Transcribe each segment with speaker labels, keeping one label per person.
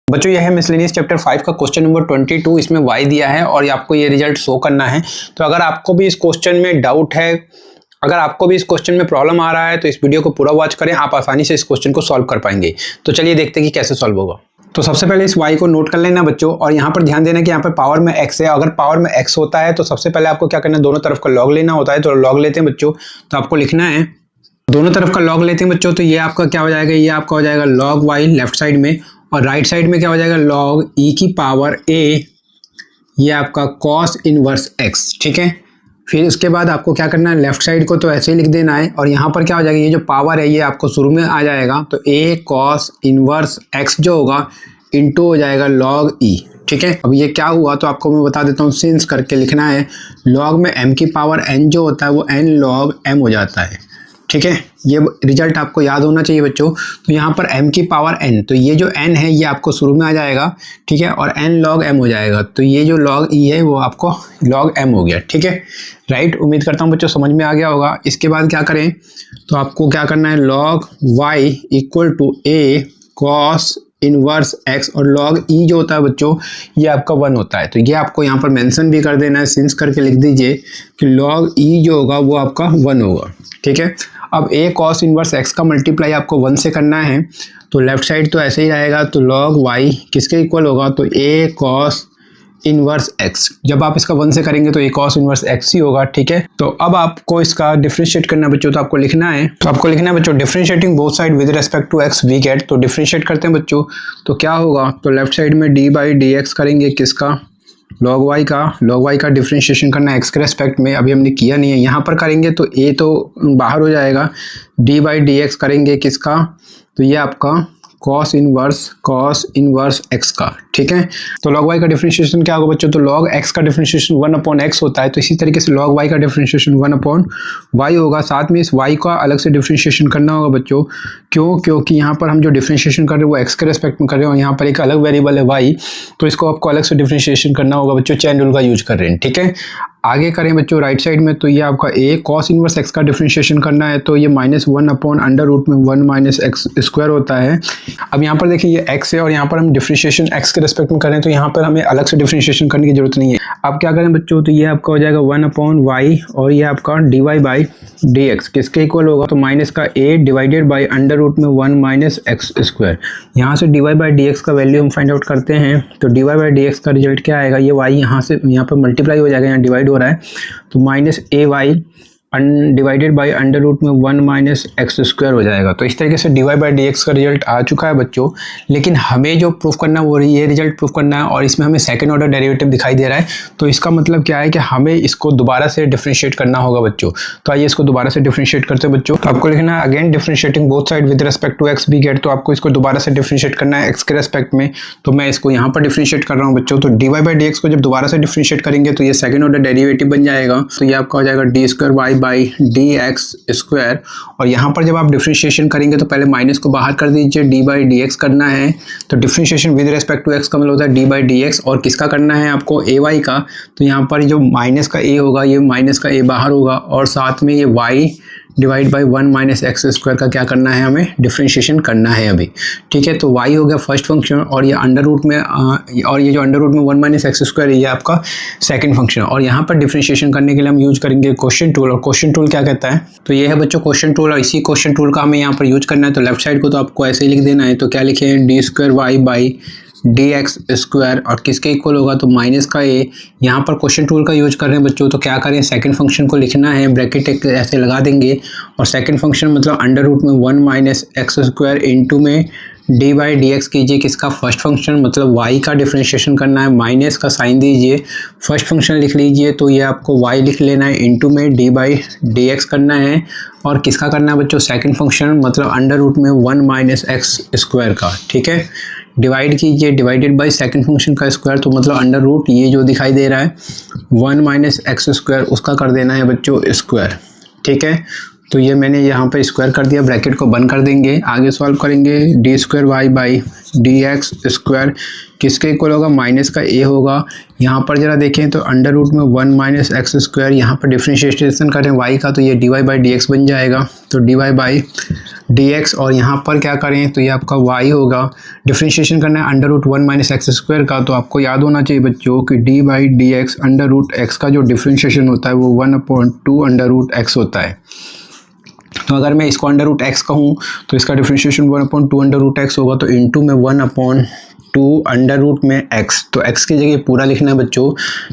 Speaker 1: बच्चों यह है मिसलेनियस चैप्टर 5 का क्वेश्चन नंबर 22। इसमें y दिया है और आपको ये रिजल्ट शो करना है। तो अगर आपको भी इस क्वेश्चन में डाउट है, अगर आपको भी इस क्वेश्चन में प्रॉब्लम आ रहा है तो इस वीडियो को पूरा वॉच करें, आप आसानी से इस क्वेश्चन को सॉल्व कर पाएंगे। तो चलिए देखते हैं कि कैसे सॉल्व होगा। तो सबसे पहले इस y को नोट कर लेना बच्चों, और यहाँ पर ध्यान देना कि यहाँ पर पावर में x है। अगर पावर में x होता है तो सबसे पहले आपको क्या करना है, दोनों तरफ का लॉग लेना होता है। तो लॉग लेते हैं बच्चों, तो आपको लिखना है दोनों तरफ का लॉग लेते हैं बच्चों। तो ये आपका क्या हो जाएगा, ये आपका हो जाएगा लॉग y लेफ्ट साइड में, और राइट साइड में क्या हो जाएगा लॉग e की पावर a, ये आपका cos इनवर्स x। ठीक है, फिर उसके बाद आपको क्या करना है, लेफ्ट साइड को तो ऐसे ही लिख देना है, और यहाँ पर क्या हो जाएगा, ये जो पावर है ये आपको शुरू में आ जाएगा। तो a cos इनवर्स x जो होगा इनटू हो जाएगा लॉग e। ठीक है, अब ये क्या हुआ तो आपको मैं बता देता हूँ, सिंस करके लिखना है। लॉग में m की पावर n जो होता है वो n log m हो जाता है। ठीक है, ये रिजल्ट आपको याद होना चाहिए बच्चों। तो यहाँ पर m की पावर n, तो ये जो n है ये आपको शुरू में आ जाएगा। ठीक है, और n log m हो जाएगा। तो ये जो log e है वो आपको log m हो गया। ठीक है, राइट। उम्मीद करता हूँ बच्चों समझ में आ गया होगा। इसके बाद क्या करें, तो आपको क्या करना है, log y equal to a cos inverse x, और log e जो होता है बच्चों ये आपका 1 होता है। तो ये आपको यहाँ पर मेंशन भी कर देना है, सिंस करके लिख दीजिए कि log e जो होगा वो आपका 1 होगा। ठीक है, अब a cos इनवर्स x का मल्टीप्लाई आपको 1 से करना है। तो लेफ्ट साइड तो ऐसे ही रहेगा, तो log y किसके इक्वल होगा, तो a cos इनवर्स x। जब आप इसका 1 से करेंगे तो a cos इनवर्स x ही होगा। ठीक है, तो अब आपको इसका डिफरेंशिएट करना है बच्चों। तो आपको लिखना है, बच्चों differentiating both side with respect to x we get. तो डिफरेंशिएट करते हैं बच्चों, तो क्या होगा, तो लेफ्ट साइड में d बाई डी एक्स करेंगे, किसका, log y का डिफरेंशिएशन करना है x के रेस्पेक्ट में। अभी हमने किया नहीं है, यहाँ पर करेंगे तो a तो बाहर हो जाएगा, d बाई डी एक्स करेंगे किसका, तो ये आपका cos इनवर्स x का। ठीक है, तो log y का डिफरेंशिएशन क्या होगा बच्चों, तो log x का डिफरेंशिएशन 1/x होता है। तो इसी तरीके से log y का डिफरेंशिएशन 1/y होगा। साथ में इस y का अलग से डिफरेंशिएशन करना होगा बच्चों। क्यों, क्योंकि यहाँ पर हम जो डिफरेंशिएशन कर रहे हैं वो x के रेस्पेक्ट में कर रहे हैं, और यहाँ पर एक अलग वेरिएबल है y, तो इसको आपको अलग से डिफरेंशिएशन करना होगा बच्चों। चेन रूल का यूज कर रहे हैं। ठीक है, आगे करें बच्चों राइट साइड में, तो ये आपका a cos इनवर्स x का डिफरेंशिएशन करना है। तो ये -1/√में 1 माइनस एक्स स्क्वायर होता है। अब यहाँ पर देखिए ये x है, और यहाँ पर हम डिफरेंशिएशन x के रेस्पेक्ट में करें तो यहाँ पर हमें अलग से डिफरेंशिएशन करने की जरूरत नहीं है। अब क्या करें बच्चों, तो ये आपका हो जाएगा 1/y, और ये आपका dy बाई डी एक्स किसके इक्वल होगा, तो माइनस का a डिवाइडेड बाई √में 1 माइनस एक्स स्क्वायर। यहाँ से dy बाई डी एक्स का वैल्यू हम फाइंड आउट करते हैं। तो dy बाई डी एक्स का रिजल्ट क्या आएगा, ये y यहाँ पर मल्टीप्लाई हो जाएगा, यहाँ डिवाइड हो रहा है, तो माइनस ay डिवाइडेड बाई √में 1 माइनस एक्स स्क्वायर हो जाएगा। तो इस तरीके से dy बाई डी एक्स का रिजल्ट आ चुका है बच्चों। लेकिन हमें जो प्रूफ करना है वो ये रिजल्ट प्रूफ करना है, और इसमें हमें सेकंड ऑर्डर डेरिवेटिव दिखाई दे रहा है। तो इसका मतलब क्या है कि हमें इसको दोबारा से डिफरेंशिएट करना होगा बच्चों। तो आइए इसको दोबारा से डिफरेंशिएट करते हैं बच्चों। तो आपको लिखना है again differentiating both side with respect to x we get. तो आपको इसको दोबारा से डिफरेंशिएट करना है x के रेस्पेक्ट में। तो मैं इसको यहाँ पर डिफरेंशिएट कर रहा हूँ बच्चों। तो dy बाई डी एक्स को जब दोबारा से डिफरेंशिएट करेंगे तो ये सेकंड ऑर्डर डेरिवेटिव बन जाएगा। तो ये आपका हो जाएगा D square Y by D X square, और यहाँ पर जब आप डिफरेंशिएशन करेंगे तो पहले माइनस को बाहर कर दीजिए, डी बाई डी एक्स करना है। तो differentiation with respect to X का मतलब होता है डी बाई डी एक्स, और किसका करना है आपको, ए वाई का। तो यहाँ पर जो माइनस का ए होगा ये माइनस का ए बाहर होगा, और साथ में ये Y divide by 1 minus X square का क्या करना है, हमें डिफरेंशिएशन करना है अभी। ठीक है, तो y हो गया फर्स्ट फंक्शन, और ये अंडर रूट में और ये जो अंडर रूट में 1 माइनस एक्स स्क्वायर ये आपका सेकंड फंक्शन। और यहाँ पर डिफरेंशिएशन करने के लिए हम यूज करेंगे क्वेश्चन टूल। और क्वेश्चन टूल क्या कहता है, तो ये है बच्चों क्वेश्चन टूल, और इसी क्वेश्चन टूल का हमें यहाँ पर यूज करना है। तो लेफ्ट साइड को तो आपको ऐसे ही लिख देना है। तो क्या लिखे, D square Y by D X square, और किसके इक्वल होगा, तो माइनस का ए। यहाँ पर क्वेश्चन टूल का यूज कर रहे हैं बच्चों। तो क्या करें, सेकंड फंक्शन को लिखना है, ब्रैकेट एक ऐसे लगा देंगे, और सेकंड फंक्शन मतलब अंडर रूट में 1 माइनस एक्स स्क्वायर इंटू में डी बाई डी एक्स कीजिए, किसका, फर्स्ट फंक्शन मतलब y का डिफरेंशिएशन करना है, माइनस का साइन दीजिए, फर्स्ट फंक्शन लिख लीजिए। तो ये आपको y लिख लेना है, इंटू में डी बाई डी एक्स करना है, और किसका करना है बच्चों, सेकंड फंक्शन मतलब अंडर रूट में 1 माइनस एक्स स्क्वायर का। ठीक है, डिवाइड कीजिए, डिवाइडेड बाई सेकंड फंक्शन का स्क्वायर, तो मतलब अंडर रूट ये जो दिखाई दे रहा है 1 माइनस एक्स स्क्वायर उसका कर देना है बच्चों स्क्वायर। ठीक है, तो ये मैंने यहाँ पे स्क्वायर कर दिया, ब्रैकेट को बंद कर देंगे। आगे सॉल्व करेंगे D square Y by D X square किसके इक्वल होगा, माइनस का ए होगा। यहाँ पर जरा देखें तो अंडर रूट में 1 माइनस एक्स स्क्वायर, यहाँ पर डिफ्रेंशिएशन करें वाई का तो ये D Y by D X बन जाएगा, तो D Y by D X. और यहाँ पर क्या करें तो ये आपका वाई होगा, डिफ्रेंशिएशन करना है under root 1 minus X square का, तो आपको याद होना चाहिए बच्चों कि D by D X under root X का जो डिफ्रेंशिएशन होता है वो 1/2 अंडर रूट एक्स होता है। तो अगर मैं इसको अंडर रूट एक्स कहूँ तो इसका डिफ्रेंशिएशन 1/2 अंडर रूट एक्स होगा, तो इनटू में 1/2 अंडर रूट में एक्स, तो एक्स की जगह पूरा लिखना है बच्चों,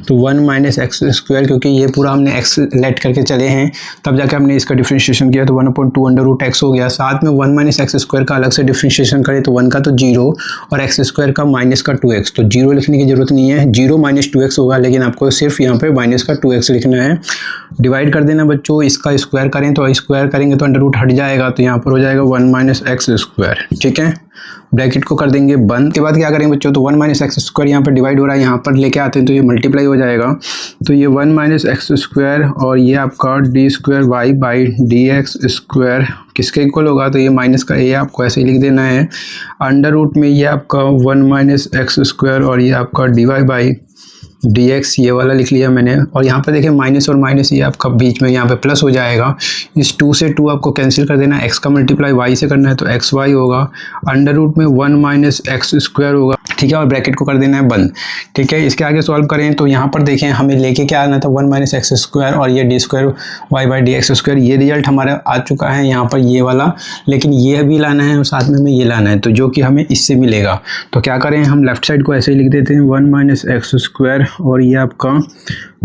Speaker 1: तो 1 माइनस एक्स स्क्वायर, क्योंकि ये पूरा हमने एक्स लेट करके चले हैं तब जाके हमने इसका डिफ्रेंशिएशन किया, तो 1/2 अंडर रूट एक्स हो गया। साथ में 1 माइनस एक्स स्क्वायर का अलग से डिफ्रेंशिएशन करें तो 1 का तो 0 और एक्स स्क्वायर का माइनस का 2x, तो 0 लिखने की जरूरत नहीं है, 0 माइनस 2x होगा, लेकिन आपको सिर्फ यहाँ पे माइनस का 2x लिखना है। डिवाइड कर देना बच्चों, इसका स्क्वायर करें तो स्क्वायर करेंगे तो अंडर रूट हट जाएगा, तो यहाँ पर हो जाएगा 1 माइनस एक्स स्क्वायर। ठीक है, ब्रैकेट को कर देंगे बंद। के बाद क्या करेंगे बच्चों, तो 1 माइनस एक्स स्क्वायर यहाँ पर डिवाइड हो रहा है, यहाँ पर लेके आते हैं तो ये मल्टीप्लाई हो जाएगा, तो ये 1 माइनस एक्स स्क्वायर और ये आपका D square Y by D X square किसके इक्वल होगा, तो ये माइनस का ए आपको ऐसे ही लिख देना है। अंडर रूट में ये आपका 1 माइनस एक्स स्क्वायर और ये आपका D Y by D X, ये वाला लिख लिया मैंने। और यहाँ पर देखें माइनस और माइनस ये आपका बीच में यहाँ पे प्लस हो जाएगा, इस 2 से 2 आपको कैंसिल कर देना है, एक्स का मल्टीप्लाई वाई से करना है तो एक्स वाई होगा, अंडर रूट में 1 माइनस एक्स स्क्वायर होगा। ठीक है, और ब्रैकेट को कर देना है बंद। ठीक है, इसके आगे सॉल्व करें तो यहाँ पर देखें हमें लेके क्या आना था, 1 माइनस एक्स स्क्वायर और ये D square Y by D X square, ये रिजल्ट हमारा आ चुका है यहाँ पर ये वाला, लेकिन ये भी लाना है और साथ में हमें ये लाना है, तो जो कि हमें इससे मिलेगा। तो क्या करें, हम लेफ्ट साइड को ऐसे ही लिख देते हैं 1 माइनस एक्स स्क्वायर और ये आपका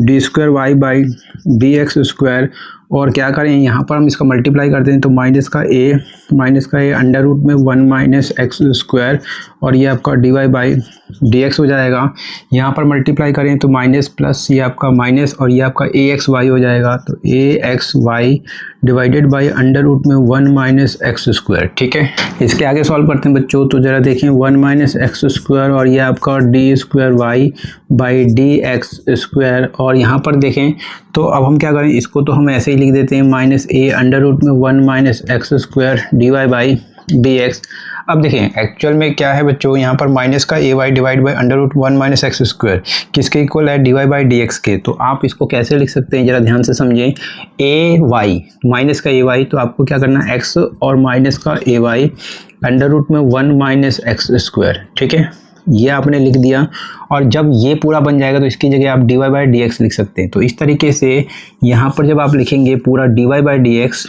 Speaker 1: D square Y by D X square, और क्या करें यहाँ पर हम इसका मल्टीप्लाई करते हैं तो माइनस का ए अंडर रूट में 1 माइनस एक्स स्क्वायर और ये आपका D Y by D X हो जाएगा। यहाँ पर मल्टीप्लाई करें तो माइनस प्लस ये आपका माइनस और ये आपका ए एक्स वाई हो जाएगा, तो A X Y divided by under root में 1 माइनस एक्स स्क्वायर। ठीक है, इसके आगे सॉल्व करते हैं बच्चों, तो ज़रा देखें 1 माइनस एक्स स्क्वायर और ये आपका D square Y by D X square, और यहाँ पर देखें तो अब हम क्या करें, इसको तो हम ऐसे ही लिख देते हैं माइनस ए अंडर रूट में 1 minus X square D Y by D X. अब देखें एक्चुअल में क्या है बच्चों, यहाँ पर माइनस का A Y divide by under root 1 minus X square किसके इक्वल है, D Y by D X के। तो आप इसको कैसे लिख सकते हैं, जरा ध्यान से समझें, ए वाई माइनस का ए वाई, तो आपको क्या करना है एक्स और माइनस का ए वाई अंडर रूट में 1 माइनस एक्स स्क्वायर। ठीक है, ये आपने लिख दिया, और जब ये पूरा बन जाएगा तो इसकी जगह आप D Y by D X लिख सकते हैं। तो इस तरीके से यहाँ पर जब आप लिखेंगे पूरा D Y by D X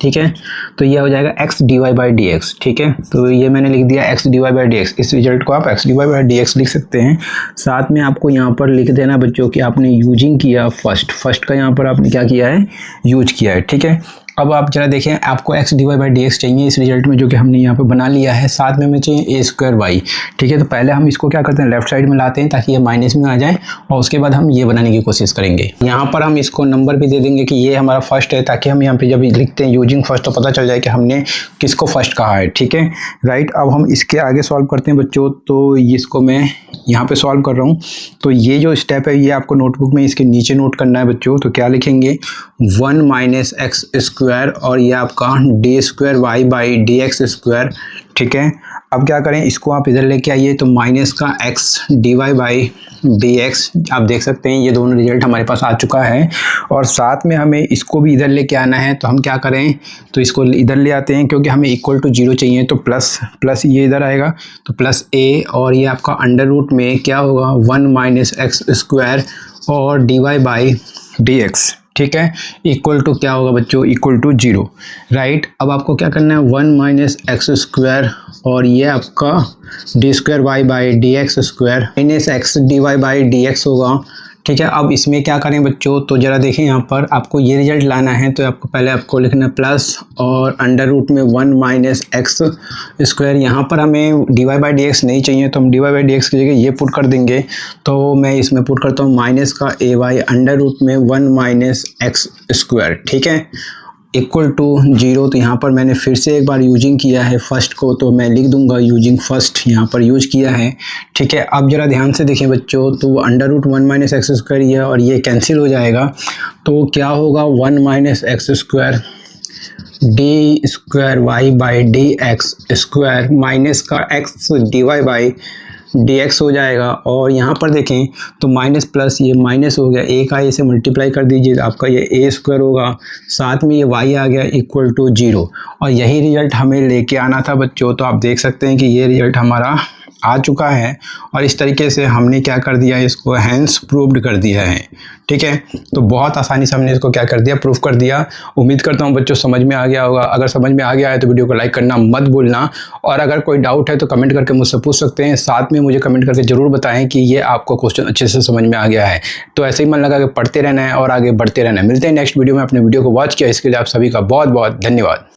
Speaker 1: ठीक है, तो ये हो जाएगा X D Y by D X. ठीक है, तो ये मैंने लिख दिया X D Y by D X, इस रिजल्ट को आप X D Y by D X लिख सकते हैं। साथ में आपको यहाँ पर लिख देना बच्चों कि आपने यूजिंग किया फर्स्ट का यहाँ पर आपने क्या किया है, यूज किया है। ठीक है, अब आप जरा देखें, आपको X D Y by D X चाहिए इस रिजल्ट में जो कि हमने यहाँ पे बना लिया है, साथ में हमें चाहिए ए स्क्वायर वाई। ठीक है, तो पहले हम इसको क्या करते हैं, लेफ्ट साइड में लाते हैं ताकि ये माइनस में आ जाए, और उसके बाद हम ये बनाने की कोशिश करेंगे। यहाँ पर हम इसको नंबर भी दे देंगे कि ये हमारा फर्स्ट है, ताकि हम यहाँ पे जब लिखते हैं यूजिंग फर्स्ट तो पता चल जाए कि हमने किसको फर्स्ट कहा है। ठीक है, राइट। अब हम इसके आगे सॉल्व करते हैं बच्चों, तो इसको मैं यहाँ पे सॉल्व कर रहा हूँ, तो ये जो स्टेप है ये आपको नोटबुक में इसके नीचे नोट करना है बच्चों। तो क्या लिखेंगे, 1 माइनस एक्स स्क्वायर और ये आपका D square Y by D X square. ठीक है, अब क्या करें, इसको आप इधर लेके आइए, तो माइनस का X D Y by D X, आप देख सकते हैं ये दोनों रिजल्ट हमारे पास आ चुका है, और साथ में हमें इसको भी इधर लेके आना है। तो हम क्या करें, तो इसको इधर ले आते हैं क्योंकि हमें इक्वल टू 0 चाहिए, तो प्लस ये इधर आएगा, तो प्लस ए और ये आपका अंडर रूट में क्या होगा 1 माइनस एक्स स्क्वायर और D Y by D X. ठीक है, इक्वल टू क्या होगा बच्चों, इक्वल टू 0। राइट, अब आपको क्या करना है, 1 माइनस एक्स स्क्वायर और ये आपका D square Y by D X square minus X D Y by D X होगा। ठीक है, अब इसमें क्या करें बच्चों, तो ज़रा देखें यहाँ पर आपको ये रिजल्ट लाना है, तो आपको पहले आपको लिखना है प्लस और अंडर रूट में 1 माइनस एक्स स्क्वायर। यहाँ पर हमें D Y by D X नहीं चाहिए, तो हम D Y by D X की जगह ये पुट कर देंगे। तो मैं इसमें पुट करता हूँ माइनस का ए वाई अंडर रूट में 1 माइनस एक्स स्क्वायर। ठीक है, इक्वल टू 0, तो यहाँ पर मैंने फिर से एक बार यूजिंग किया है फर्स्ट को, तो मैं लिख दूंगा यूजिंग फर्स्ट, यहाँ पर यूज किया है। ठीक है, अब जरा ध्यान से देखें बच्चों, तो √1 माइनस एक्स स्क्वायर ये और ये कैंसिल हो जाएगा, तो क्या होगा 1 minus X square D square Y by D X square minus का X D Y by D X हो जाएगा। और यहाँ पर देखें तो माइनस प्लस ये माइनस हो गया, ए का ए से मल्टीप्लाई कर दीजिए, आपका ये ए स्क्वायर होगा, साथ में ये वाई आ गया इक्वल टू 0। और यही रिजल्ट हमें लेके आना था बच्चों, तो आप देख सकते हैं कि ये रिजल्ट हमारा आ चुका है और इस तरीके से हमने क्या कर दिया, इसको हैंस प्रूव्ड कर दिया है। ठीक है, तो बहुत आसानी से हमने इसको क्या कर दिया, प्रूफ कर दिया। उम्मीद करता हूँ बच्चों समझ में आ गया होगा। अगर समझ में आ गया है तो वीडियो को लाइक करना मत भूलना, और अगर कोई डाउट है तो कमेंट करके मुझसे पूछ सकते हैं। साथ में मुझे कमेंट करके ज़रूर बताएं कि ये आपको क्वेश्चन अच्छे से समझ में आ गया है। तो ऐसे ही मन लगा कि पढ़ते रहना है और आगे बढ़ते रहना है। मिलते हैं नेक्स्ट वीडियो में। अपने वीडियो को वॉच किया इसके लिए आप सभी का बहुत बहुत धन्यवाद।